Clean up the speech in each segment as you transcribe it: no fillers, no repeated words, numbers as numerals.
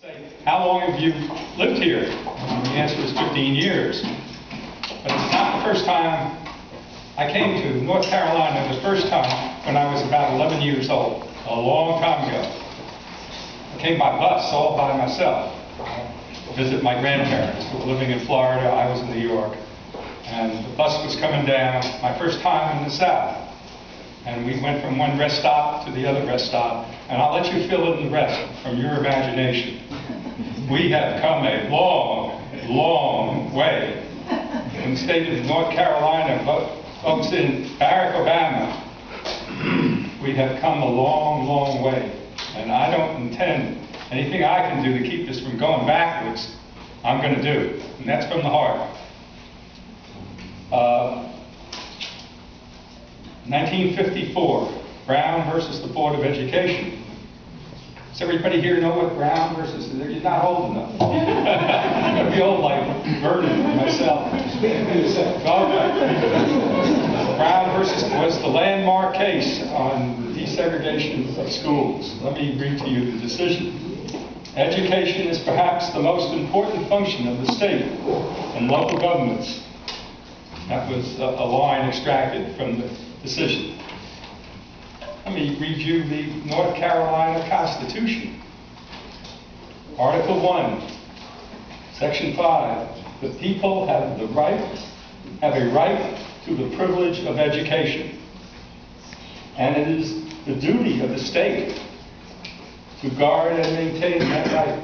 Say, how long have you lived here? And the answer is 15 years. But it's not the first time I came to North Carolina. The first time when I was about 11 years old, a long time ago. I came by bus all by myself to visit my grandparents who were living in Florida. I was in New York. And the bus was coming down, my first time in the South. And we went from one rest stop to the other rest stop. And I'll let you fill in the rest from your imagination. We have come a long, long way. In the state of North Carolina, folks in Barack Obama, we have come a long, long way. And I don't intend anything I can do to keep this from going backwards, I'm going to do. And that's from the heart. 1954, Brown versus the Board of Education. Does everybody here know what Brown versus? You're not old enough. I'm going to be old like Vernon and myself. Okay. Brown versus was the landmark case on desegregation of schools. Let me read to you the decision. Education is perhaps the most important function of the state and local governments. That was a line extracted from the decision. Let me read you the North Carolina Constitution. Article 1, Section 5. The people have a right to the privilege of education. And it is the duty of the state to guard and maintain that right.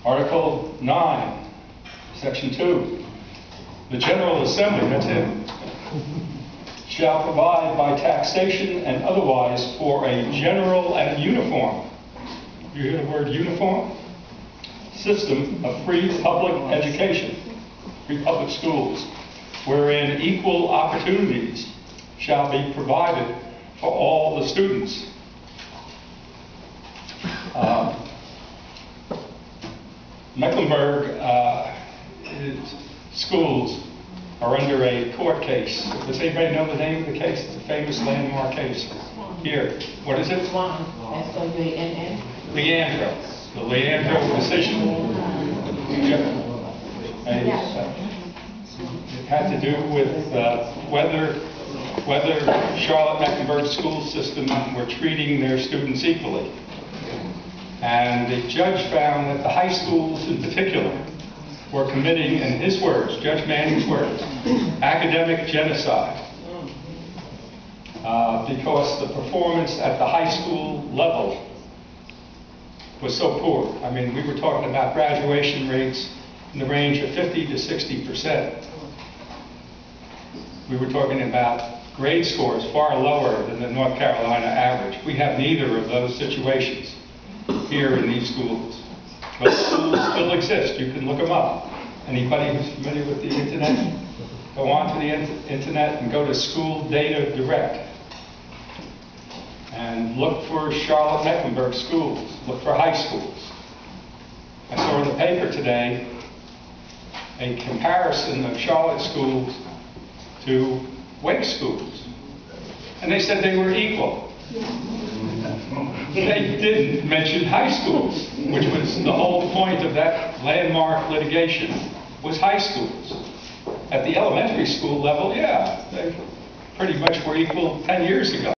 Article 9, Section 2. The General Assembly, that's it, shall provide by taxation and otherwise for a general and uniform, you hear the word uniform? System of free public education, free public schools, wherein equal opportunities shall be provided for all the students. Mecklenburg schools are under a court case. Does anybody know the name of the case? It's a famous landmark case. Here. What is it? S-O-U-A-N-N. Leandro. The Leandro decision. It had to do with whether Charlotte-Mecklenburg school system were treating their students equally. And the judge found that the high schools in particular were committing, in his words, Judge Manning's words, academic genocide. Because the performance at the high school level was so poor. I mean, we were talking about graduation rates in the range of 50 to 60%. We were talking about grade scores far lower than the North Carolina average. We have neither of those situations here in these schools. But schools still exist. You can look them up. Anybody who's familiar with the internet, go onto the internet and go to School Data Direct and look for Charlotte-Mecklenburg schools. Look for high schools. I saw in the paper today a comparison of Charlotte schools to Wake schools. And they said they were equal. They didn't mention high schools, which was the whole point of that landmark litigation, was high schools. At the elementary school level, yeah, they pretty much were equal 10 years ago.